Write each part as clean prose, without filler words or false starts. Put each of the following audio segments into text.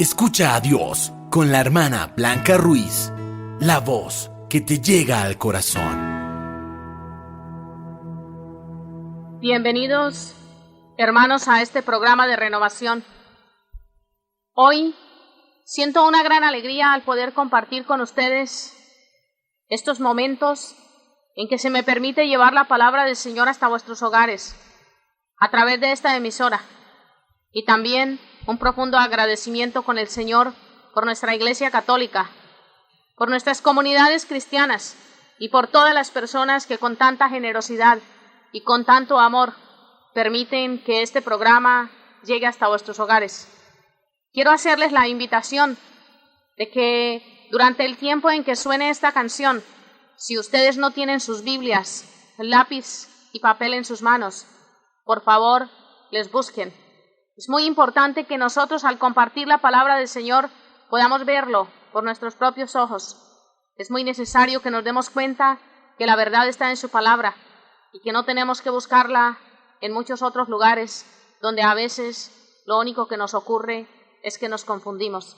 Escucha a Dios con la hermana Blanca Ruiz, la voz que te llega al corazón. Bienvenidos, hermanos, a este programa de renovación. Hoy siento una gran alegría al poder compartir con ustedes estos momentos en que se me permite llevar la palabra del Señor hasta vuestros hogares a través de esta emisora, y también un profundo agradecimiento con el Señor por nuestra Iglesia Católica, por nuestras comunidades cristianas y por todas las personas que con tanta generosidad y con tanto amor permiten que este programa llegue hasta vuestros hogares. Quiero hacerles la invitación de que durante el tiempo en que suene esta canción, si ustedes no tienen sus Biblias, lápiz y papel en sus manos, por favor, les busquen. Es muy importante que nosotros, al compartir la palabra del Señor, podamos verlo por nuestros propios ojos. Es muy necesario que nos demos cuenta que la verdad está en su palabra y que no tenemos que buscarla en muchos otros lugares donde a veces lo único que nos ocurre es que nos confundimos.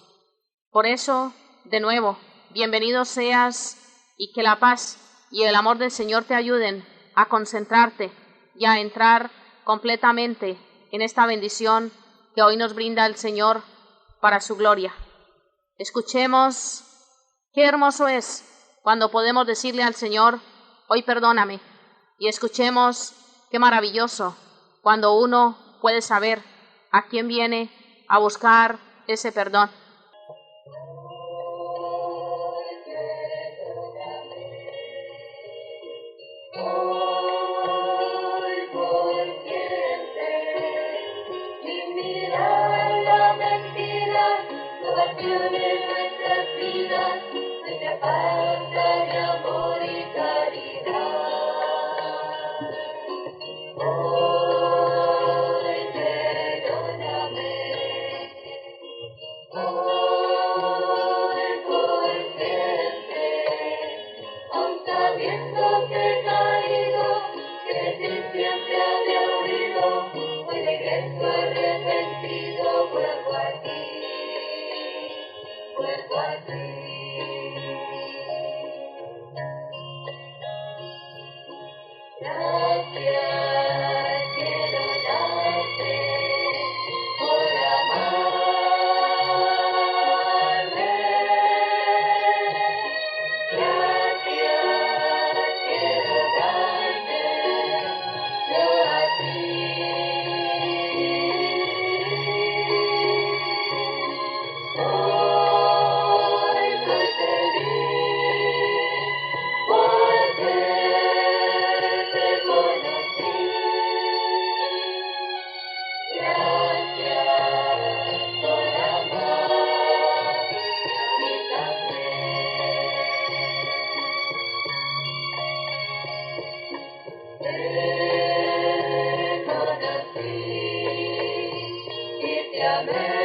Por eso, de nuevo, bienvenido seas, y que la paz y el amor del Señor te ayuden a concentrarte y a entrar completamente en esta bendición que hoy nos brinda el Señor para su gloria. Escuchemos qué hermoso es cuando podemos decirle al Señor: hoy perdóname. Y escuchemos qué maravilloso cuando uno puede saber a quién viene a buscar ese perdón. Te amo.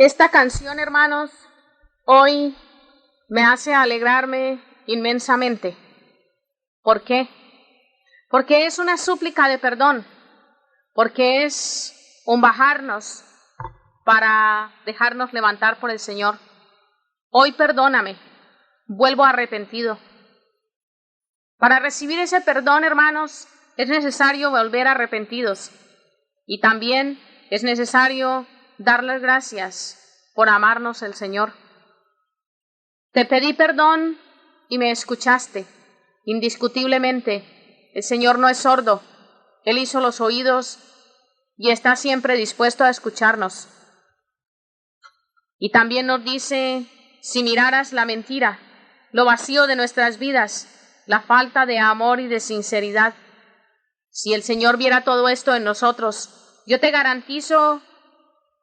Esta canción, hermanos, hoy me hace alegrarme inmensamente. ¿Por qué? Porque es una súplica de perdón, porque es un bajarnos para dejarnos levantar por el Señor. Hoy perdóname, vuelvo arrepentido. Para recibir ese perdón, hermanos, es necesario volver arrepentidos y también es necesario dar las gracias por amarnos el Señor. Te pedí perdón y me escuchaste. Indiscutiblemente, el Señor no es sordo. Él hizo los oídos y está siempre dispuesto a escucharnos. Y también nos dice, si miraras la mentira, lo vacío de nuestras vidas, la falta de amor y de sinceridad, si el Señor viera todo esto en nosotros, yo te garantizo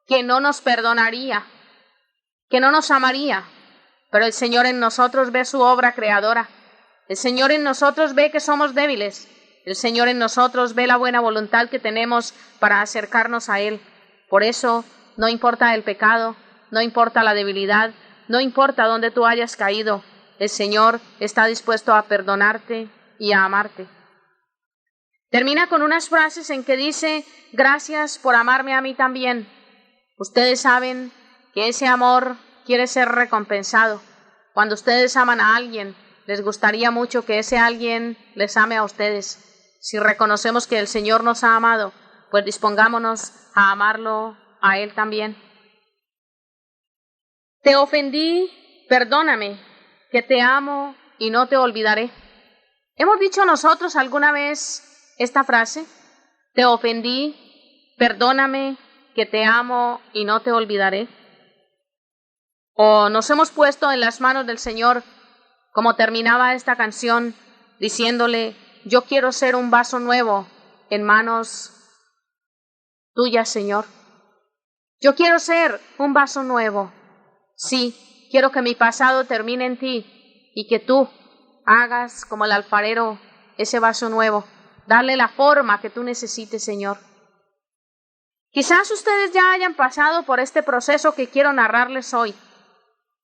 que no nos perdonaría, que no nos amaría, pero el Señor en nosotros ve su obra creadora. El Señor en nosotros ve que somos débiles. El Señor en nosotros ve la buena voluntad que tenemos para acercarnos a Él. Por eso, no importa el pecado, no importa la debilidad, no importa dónde tú hayas caído, el Señor está dispuesto a perdonarte y a amarte. Termina con unas frases en que dice, gracias por amarme a mí también. Ustedes saben que ese amor quiere ser recompensado. Cuando ustedes aman a alguien, les gustaría mucho que ese alguien les ame a ustedes. Si reconocemos que el Señor nos ha amado, pues dispongámonos a amarlo a Él también. Te ofendí, perdóname, que te amo y no te olvidaré. ¿Hemos dicho nosotros alguna vez esta frase? Te ofendí, perdóname, que te amo y no te olvidaré. O nos hemos puesto en las manos del Señor, como terminaba esta canción, diciéndole, yo quiero ser un vaso nuevo en manos tuyas, Señor. Yo quiero ser un vaso nuevo. Sí, quiero que mi pasado termine en ti y que tú hagas como el alfarero ese vaso nuevo, darle la forma que tú necesites, Señor. Quizás ustedes ya hayan pasado por este proceso que quiero narrarles hoy.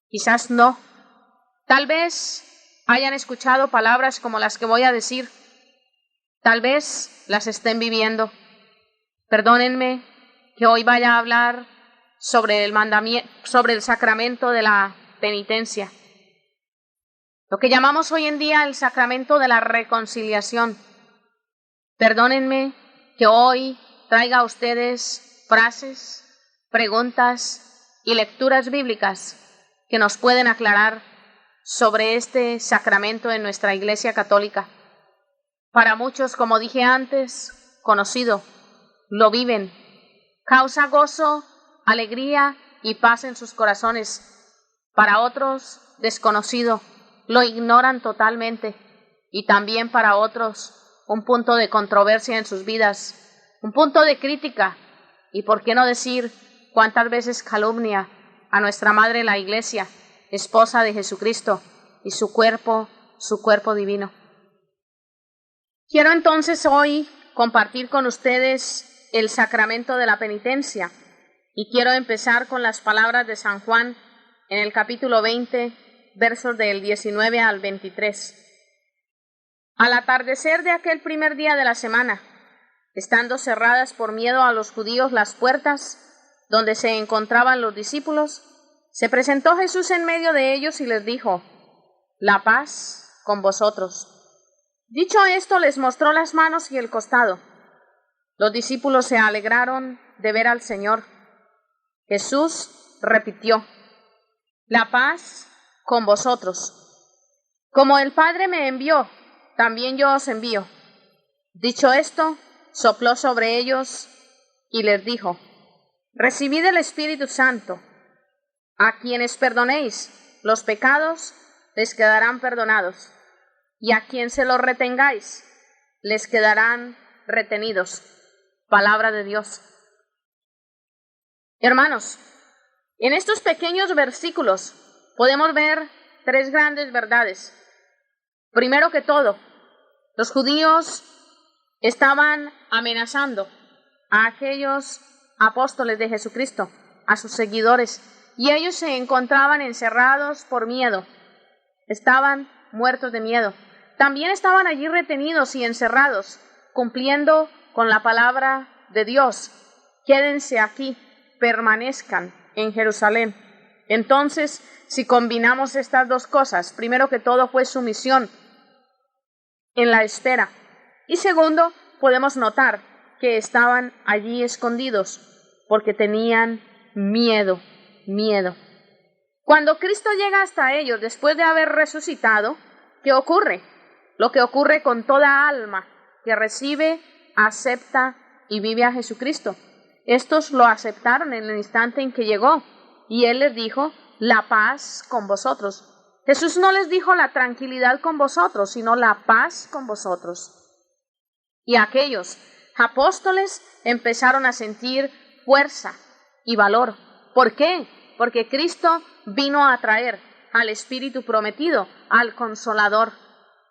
Quizás no. Tal vez hayan escuchado palabras como las que voy a decir. Tal vez las estén viviendo. Perdónenme que hoy vaya a hablar sobre el sacramento de la penitencia. Lo que llamamos hoy en día el sacramento de la reconciliación. Perdónenme que hoy traiga a ustedes frases, preguntas y lecturas bíblicas que nos pueden aclarar sobre este sacramento en nuestra Iglesia Católica. Para muchos, como dije antes, conocido, lo viven, causa gozo, alegría y paz en sus corazones. Para otros, desconocido, lo ignoran totalmente. Y también para otros, un punto de controversia en sus vidas, un punto de crítica y, por qué no decir, cuántas veces calumnia a nuestra Madre la Iglesia, esposa de Jesucristo, y su cuerpo divino. Quiero entonces hoy compartir con ustedes el sacramento de la penitencia y quiero empezar con las palabras de San Juan en el capítulo 20, versos del 19 al 23. Al atardecer de aquel primer día de la semana, estando cerradas por miedo a los judíos las puertas donde se encontraban los discípulos, se presentó Jesús en medio de ellos y les dijo, la paz con vosotros. Dicho esto, les mostró las manos y el costado. Los discípulos se alegraron de ver al Señor. Jesús repitió, la paz con vosotros. Como el Padre me envió, también yo os envío. Dicho esto, sopló sobre ellos y les dijo, recibid el Espíritu Santo. A quienes perdonéis los pecados, les quedarán perdonados, y a quien se los retengáis, les quedarán retenidos. Palabra de Dios. Hermanos, en estos pequeños versículos podemos ver tres grandes verdades. Primero que todo, los judíos estaban amenazando a aquellos apóstoles de Jesucristo, a sus seguidores, y ellos se encontraban encerrados por miedo. Estaban muertos de miedo. También estaban allí retenidos y encerrados, cumpliendo con la palabra de Dios. Quédense aquí, permanezcan en Jerusalén. Entonces, si combinamos estas dos cosas, primero que todo fue sumisión en la espera. Y segundo, podemos notar que estaban allí escondidos porque tenían miedo. Cuando Cristo llega hasta ellos después de haber resucitado, ¿qué ocurre? Lo que ocurre con toda alma que recibe, acepta y vive a Jesucristo. Estos lo aceptaron en el instante en que llegó y Él les dijo, la paz con vosotros. Jesús no les dijo la tranquilidad con vosotros, sino la paz con vosotros. Y aquellos apóstoles empezaron a sentir fuerza y valor. ¿Por qué? Porque Cristo vino a traer al Espíritu prometido, al Consolador,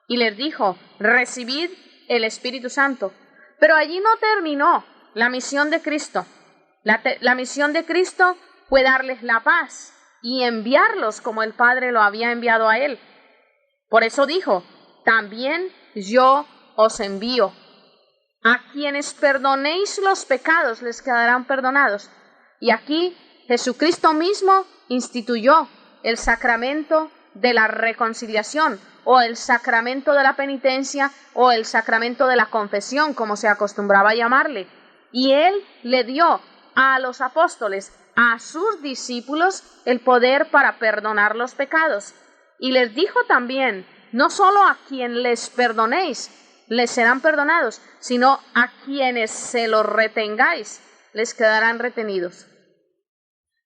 y les dijo, recibid el Espíritu Santo. Pero allí no terminó la misión de Cristo. La misión de Cristo fue darles la paz y enviarlos como el Padre lo había enviado a Él. Por eso dijo, también yo os envío. A quienes perdonéis los pecados les quedarán perdonados. Y aquí Jesucristo mismo instituyó el sacramento de la reconciliación, o el sacramento de la penitencia, o el sacramento de la confesión, como se acostumbraba a llamarle. Y Él le dio a los apóstoles, a sus discípulos, el poder para perdonar los pecados. Y les dijo también, no solo a quien les perdonéis, les serán perdonados, sino a quienes se los retengáis, les quedarán retenidos.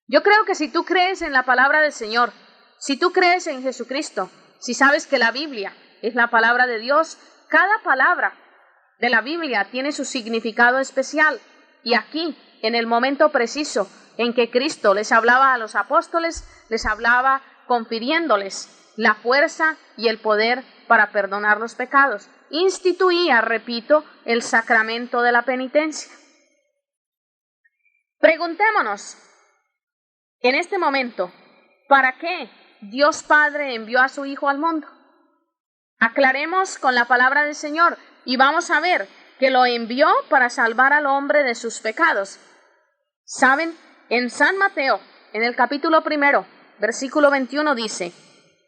Yo creo que si tú crees en la palabra del Señor, si tú crees en Jesucristo, si sabes que la Biblia es la palabra de Dios, cada palabra de la Biblia tiene su significado especial. Y aquí, en el momento preciso en que Cristo les hablaba a los apóstoles, les hablaba confiriéndoles la fuerza y el poder para perdonar los pecados. Instituía, repito, el sacramento de la penitencia. Preguntémonos, en este momento, ¿para qué Dios Padre envió a su Hijo al mundo? Aclaremos con la palabra del Señor y vamos a ver que lo envió para salvar al hombre de sus pecados. ¿Saben? En San Mateo, en el capítulo 1, versículo 21 dice,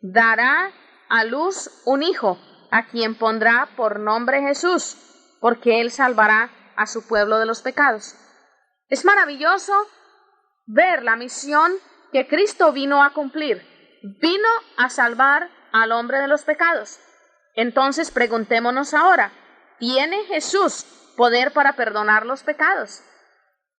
dará a luz un hijo, a quien pondrá por nombre Jesús, porque él salvará a su pueblo de los pecados. Es maravilloso ver la misión que Cristo vino a cumplir. Vino a salvar al hombre de los pecados. Entonces preguntémonos ahora, ¿tiene Jesús poder para perdonar los pecados?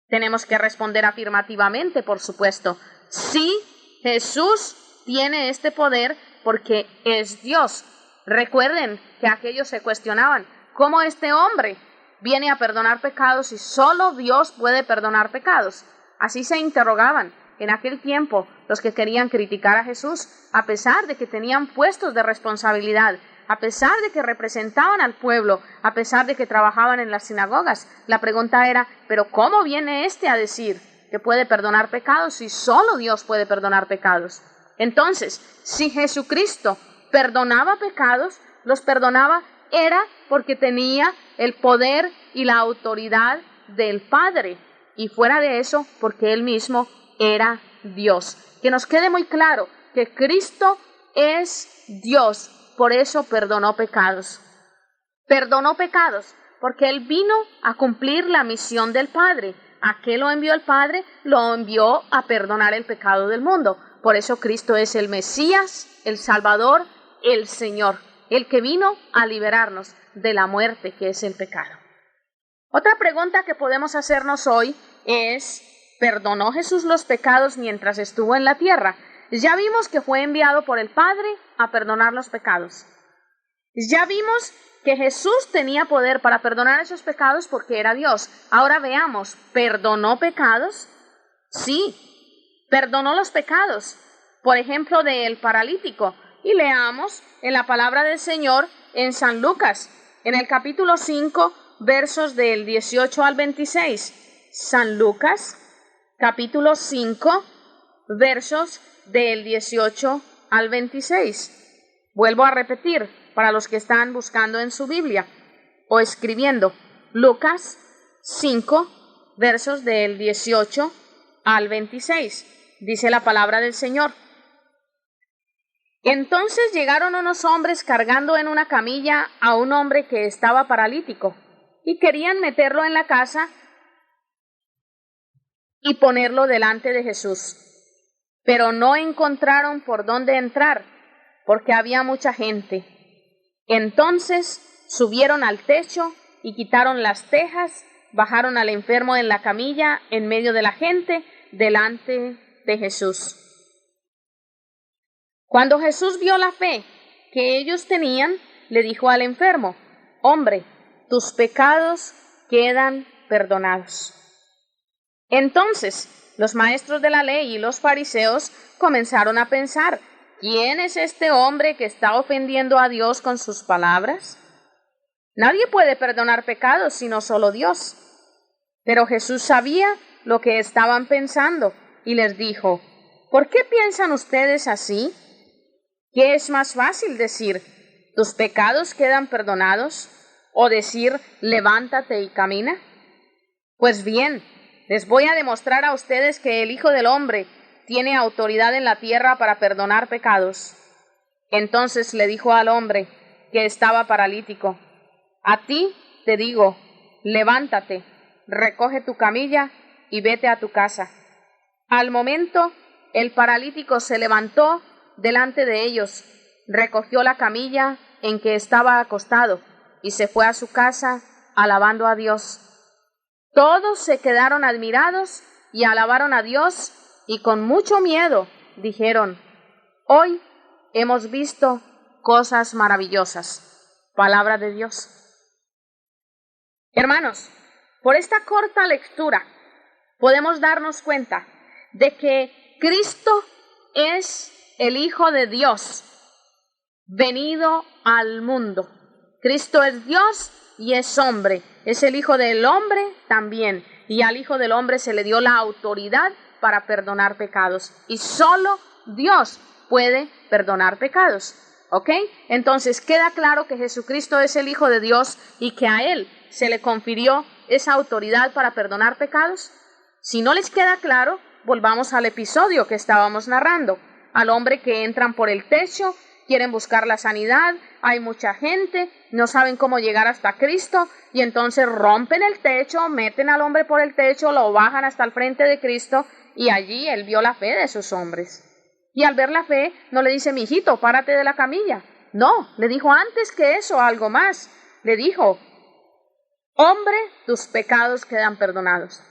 Tenemos que responder afirmativamente, por supuesto. Sí, Jesús tiene este poder porque es Dios. Recuerden que aquellos se cuestionaban, ¿cómo este hombre viene a perdonar pecados y solo Dios puede perdonar pecados? Así se interrogaban en aquel tiempo los que querían criticar a Jesús, a pesar de que tenían puestos de responsabilidad, a pesar de que representaban al pueblo, a pesar de que trabajaban en las sinagogas. La pregunta era, ¿pero cómo viene este a decir que puede perdonar pecados si solo Dios puede perdonar pecados? Entonces, si Jesucristo perdonaba pecados, los perdonaba era porque tenía el poder y la autoridad del Padre, y fuera de eso, porque Él mismo era Dios. Que nos quede muy claro que Cristo es Dios, por eso perdonó pecados. Perdonó pecados porque Él vino a cumplir la misión del Padre. ¿A qué lo envió el Padre? Lo envió a perdonar el pecado del mundo. Por eso Cristo es el Mesías, el Salvador, el Señor, el que vino a liberarnos de la muerte que es el pecado. Otra pregunta que podemos hacernos hoy es, ¿perdonó Jesús los pecados mientras estuvo en la tierra? Ya vimos que fue enviado por el Padre a perdonar los pecados. Ya vimos que Jesús tenía poder para perdonar esos pecados porque era Dios. Ahora veamos, ¿perdonó pecados? Sí, perdonó los pecados. Por ejemplo, del paralítico. Y leamos en la palabra del Señor en San Lucas, en el capítulo 5, versos del 18 al 26. San Lucas, capítulo 5, versos del 18 al 26. Vuelvo a repetir para los que están buscando en su Biblia o escribiendo. Lucas 5, versos del 18 al 26. Dice la palabra del Señor. Entonces llegaron unos hombres cargando en una camilla a un hombre que estaba paralítico y querían meterlo en la casa y ponerlo delante de Jesús. Pero no encontraron por dónde entrar, porque había mucha gente. Entonces subieron al techo y quitaron las tejas, bajaron al enfermo en la camilla en medio de la gente, delante de Jesús. Cuando Jesús vio la fe que ellos tenían, le dijo al enfermo: hombre, tus pecados quedan perdonados. Entonces los maestros de la ley y los fariseos comenzaron a pensar: ¿quién es este hombre que está ofendiendo a Dios con sus palabras? Nadie puede perdonar pecados sino solo Dios. Pero Jesús sabía lo que estaban pensando y les dijo: ¿por qué piensan ustedes así? ¿Qué es más fácil decir: tus pecados quedan perdonados? ¿O decir: levántate y camina? Pues bien, les voy a demostrar a ustedes que el Hijo del Hombre tiene autoridad en la tierra para perdonar pecados. Entonces le dijo al hombre que estaba paralítico: a ti te digo, levántate, recoge tu camilla y vete a tu casa. Al momento, el paralítico se levantó delante de ellos, recogió la camilla en que estaba acostado y se fue a su casa alabando a Dios. Todos se quedaron admirados y alabaron a Dios, y con mucho miedo dijeron: hoy hemos visto cosas maravillosas. Palabra de Dios. Hermanos, por esta corta lectura podemos darnos cuenta de que Cristo es el Hijo de Dios venido al mundo. Cristo es Dios y es hombre, es el Hijo del Hombre también, y al Hijo del Hombre se le dio la autoridad para perdonar pecados, y solo Dios puede perdonar pecados, ¿ok? Entonces queda claro que Jesucristo es el Hijo de Dios y que a Él se le confirió esa autoridad para perdonar pecados. Si no les queda claro, volvamos al episodio que estábamos narrando, al hombre que entran por el techo, quieren buscar la sanidad, hay mucha gente, no saben cómo llegar hasta Cristo, y entonces rompen el techo, meten al hombre por el techo, lo bajan hasta el frente de Cristo, y allí él vio la fe de esos hombres. Y al ver la fe, no le dice: mijito, párate de la camilla. No, le dijo antes que eso algo más. Le dijo: hombre, tus pecados quedan perdonados.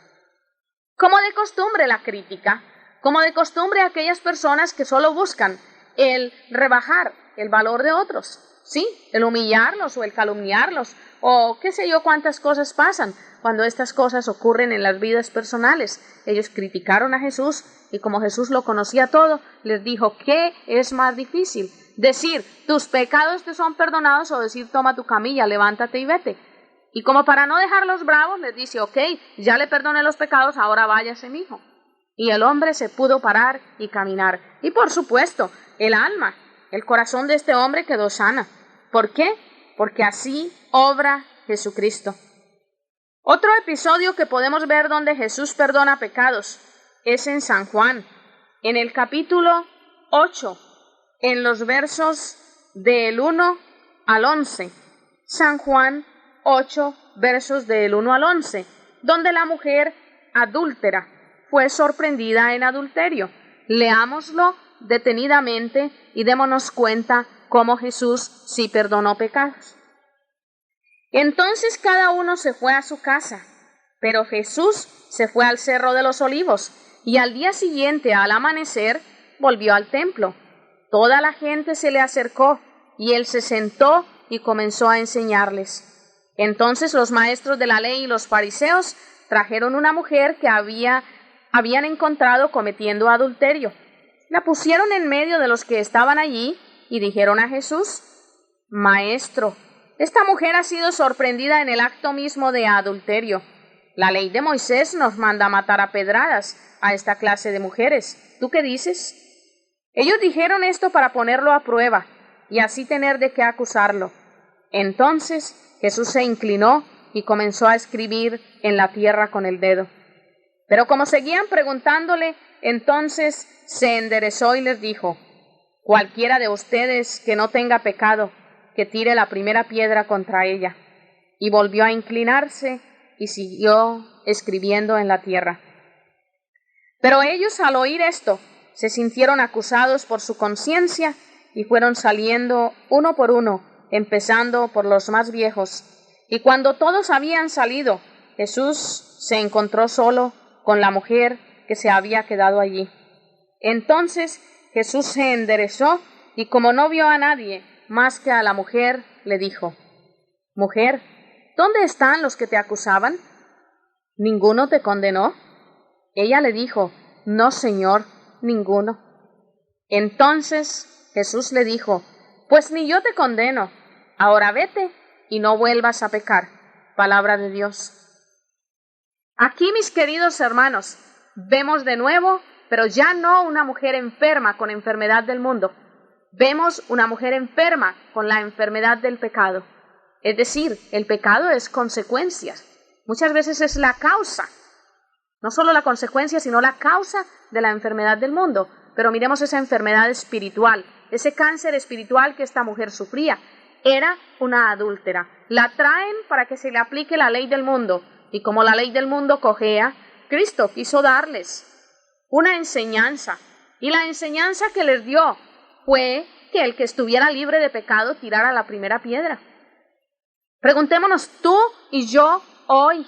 Como de costumbre la crítica, como de costumbre aquellas personas que solo buscan el rebajar el valor de otros, ¿sí? El humillarlos o el calumniarlos o qué sé yo cuántas cosas pasan cuando estas cosas ocurren en las vidas personales. Ellos criticaron a Jesús y como Jesús lo conocía todo, les dijo: ¿qué es más difícil? Decir: tus pecados te son perdonados, o decir: toma tu camilla, levántate y vete. Y como para no dejarlos bravos, les dice: ok, ya le perdoné los pecados, ahora váyase, mijo. Y el hombre se pudo parar y caminar. Y por supuesto, el alma, el corazón de este hombre quedó sana. ¿Por qué? Porque así obra Jesucristo. Otro episodio que podemos ver donde Jesús perdona pecados es en San Juan, en el capítulo 8, en los versos del 1 al 11. San Juan 8, versos del 1 al 11, donde la mujer adúltera fue sorprendida en adulterio. Leámoslo detenidamente y démonos cuenta cómo Jesús sí perdonó pecados. Entonces cada uno se fue a su casa, pero Jesús se fue al Cerro de los Olivos y al día siguiente, al amanecer, volvió al templo. Toda la gente se le acercó y él se sentó y comenzó a enseñarles. Entonces los maestros de la ley y los fariseos trajeron una mujer que habían encontrado cometiendo adulterio. La pusieron en medio de los que estaban allí y dijeron a Jesús: Maestro, esta mujer ha sido sorprendida en el acto mismo de adulterio. La ley de Moisés nos manda matar a pedradas a esta clase de mujeres. ¿Tú qué dices? Ellos dijeron esto para ponerlo a prueba y así tener de qué acusarlo. Entonces Jesús se inclinó y comenzó a escribir en la tierra con el dedo. Pero como seguían preguntándole, entonces se enderezó y les dijo: cualquiera de ustedes que no tenga pecado, que tire la primera piedra contra ella. Y volvió a inclinarse y siguió escribiendo en la tierra. Pero ellos, al oír esto, se sintieron acusados por su conciencia y fueron saliendo uno por uno, empezando por los más viejos. Y cuando todos habían salido, Jesús se encontró solo con la mujer que se había quedado allí. Entonces Jesús se enderezó y, como no vio a nadie más que a la mujer, le dijo: mujer, ¿dónde están los que te acusaban? ¿Ninguno te condenó? Ella le dijo: no, Señor, ninguno. Entonces Jesús le dijo: pues ni yo te condeno. Ahora vete y no vuelvas a pecar. Palabra de Dios. Aquí, mis queridos hermanos, vemos de nuevo, pero ya no una mujer enferma con enfermedad del mundo. Vemos una mujer enferma con la enfermedad del pecado. Es decir, el pecado es consecuencia. Muchas veces es la causa. No solo la consecuencia, sino la causa de la enfermedad del mundo. Pero miremos esa enfermedad espiritual, ese cáncer espiritual que esta mujer sufría. Era una adúltera. La traen para que se le aplique la ley del mundo. Y como la ley del mundo cojea, Cristo quiso darles una enseñanza. Y la enseñanza que les dio fue que el que estuviera libre de pecado tirara la primera piedra. Preguntémonos, tú y yo hoy,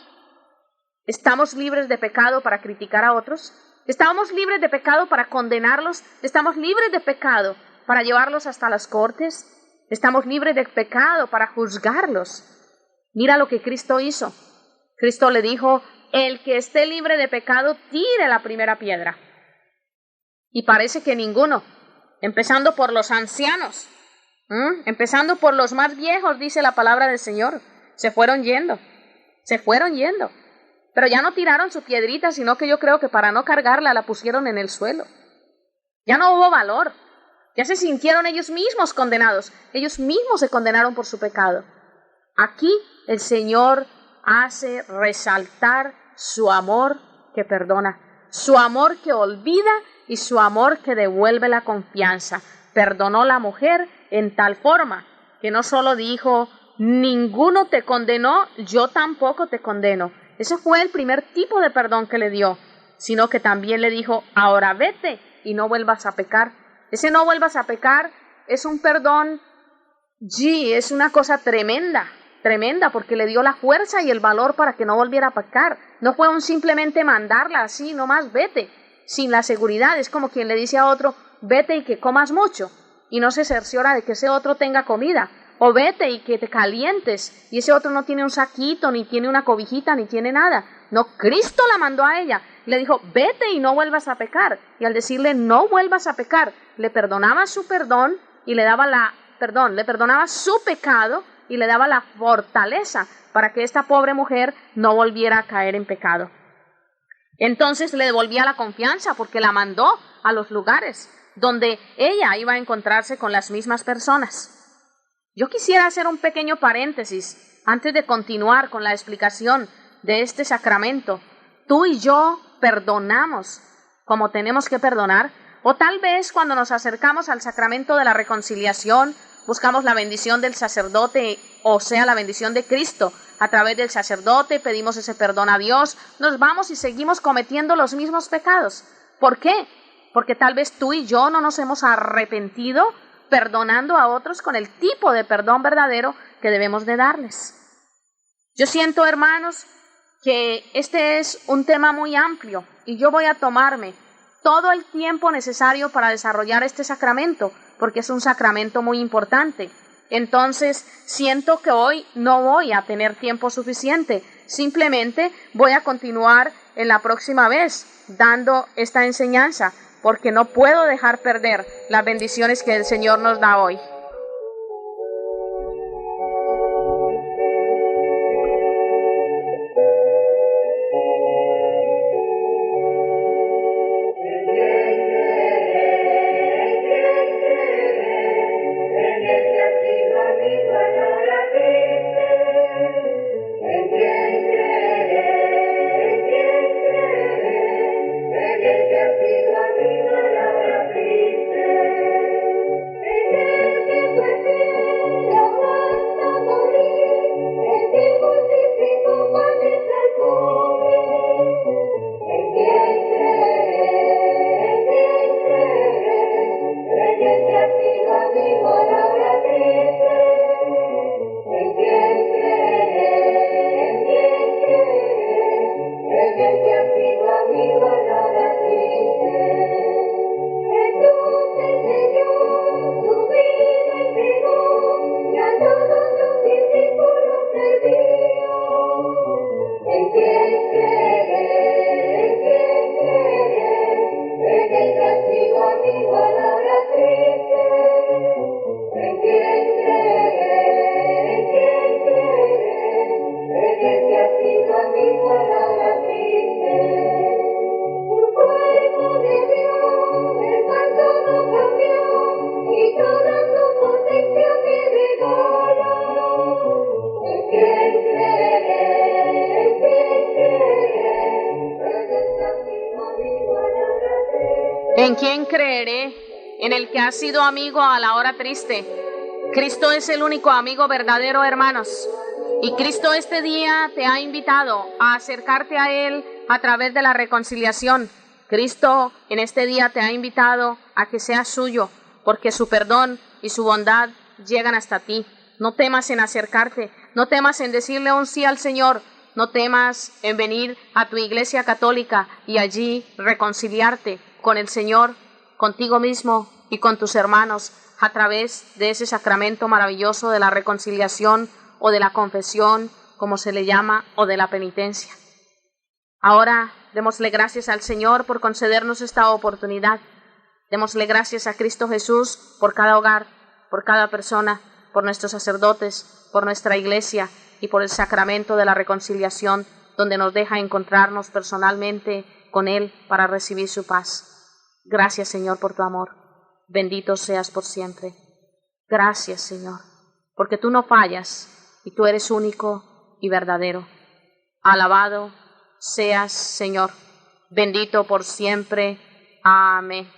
¿estamos libres de pecado para criticar a otros? ¿Estamos libres de pecado para condenarlos? ¿Estamos libres de pecado para llevarlos hasta las cortes? ¿Estamos libres de pecado para juzgarlos? Mira lo que Cristo hizo. Cristo le dijo: el que esté libre de pecado, tire la primera piedra. Y parece que ninguno, empezando por los ancianos, empezando por los más viejos, dice la palabra del Señor, se fueron yendo. Pero ya no tiraron su piedrita, sino que yo creo que para no cargarla la pusieron en el suelo. Ya no hubo valor. Ya se sintieron ellos mismos condenados. Ellos mismos se condenaron por su pecado. Aquí el Señor hace resaltar su amor que perdona, su amor que olvida y su amor que devuelve la confianza. Perdonó la mujer en tal forma que no solo dijo: ninguno te condenó, yo tampoco te condeno. Ese fue el primer tipo de perdón que le dio, sino que también le dijo: ahora vete y no vuelvas a pecar. Ese no vuelvas a pecar es un perdón, es una cosa tremenda, porque le dio la fuerza y el valor para que no volviera a pecar. No fue un simplemente mandarla así, nomás vete, sin la seguridad. Es como quien le dice a otro: vete y que comas mucho, y no se cerciora de que ese otro tenga comida. O vete y que te calientes, y ese otro no tiene un saquito, ni tiene una cobijita, ni tiene nada. No, Cristo la mandó a ella. Le dijo: vete y no vuelvas a pecar. Y al decirle no vuelvas a pecar, le perdonaba su perdón y le perdonaba su pecado y le daba la fortaleza para que esta pobre mujer no volviera a caer en pecado. Entonces le devolvía la confianza porque la mandó a los lugares donde ella iba a encontrarse con las mismas personas. Yo quisiera hacer un pequeño paréntesis antes de continuar con la explicación de este sacramento. Tú y yo perdonamos como tenemos que perdonar, o tal vez cuando nos acercamos al sacramento de la reconciliación, buscamos la bendición del sacerdote, o sea, la bendición de Cristo. A través del sacerdote pedimos ese perdón a Dios, nos vamos y seguimos cometiendo los mismos pecados. ¿Por qué? Porque tal vez tú y yo no nos hemos arrepentido perdonando a otros con el tipo de perdón verdadero que debemos de darles. Yo siento, hermanos, que este es un tema muy amplio y yo voy a tomarme todo el tiempo necesario para desarrollar este sacramento, porque es un sacramento muy importante. Entonces, siento que hoy no voy a tener tiempo suficiente. Simplemente voy a continuar en la próxima vez dando esta enseñanza, porque no puedo dejar perder las bendiciones que el Señor nos da hoy. quién creeré? En el que ha sido amigo a la hora triste. Cristo es el único amigo verdadero, hermanos. Y Cristo este día te ha invitado a acercarte a Él a través de la reconciliación. Cristo en este día te ha invitado a que seas suyo, porque su perdón y su bondad llegan hasta ti. No temas en acercarte, no temas en decirle un sí al Señor, no temas en venir a tu iglesia católica y allí reconciliarte con el Señor, contigo mismo y con tus hermanos a través de ese sacramento maravilloso de la reconciliación o de la confesión, como se le llama, o de la penitencia. Ahora démosle gracias al Señor por concedernos esta oportunidad. Démosle gracias a Cristo Jesús por cada hogar, por cada persona, por nuestros sacerdotes, por nuestra iglesia y por el sacramento de la reconciliación, donde nos deja encontrarnos personalmente con Él para recibir su paz. Gracias, Señor, por tu amor. Bendito seas por siempre. Gracias, Señor, porque tú no fallas y tú eres único y verdadero. Alabado seas, Señor. Bendito por siempre. Amén.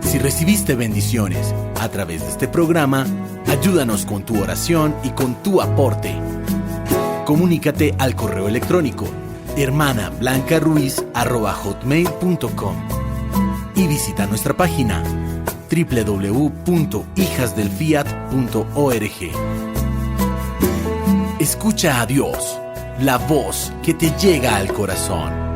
Si recibiste bendiciones a través de este programa, ayúdanos con tu oración y con tu aporte. Comunícate al correo electrónico hermanablancaruiz@hotmail.com y visita nuestra página www.hijasdelfiat.org. Escucha a Dios, la voz que te llega al corazón.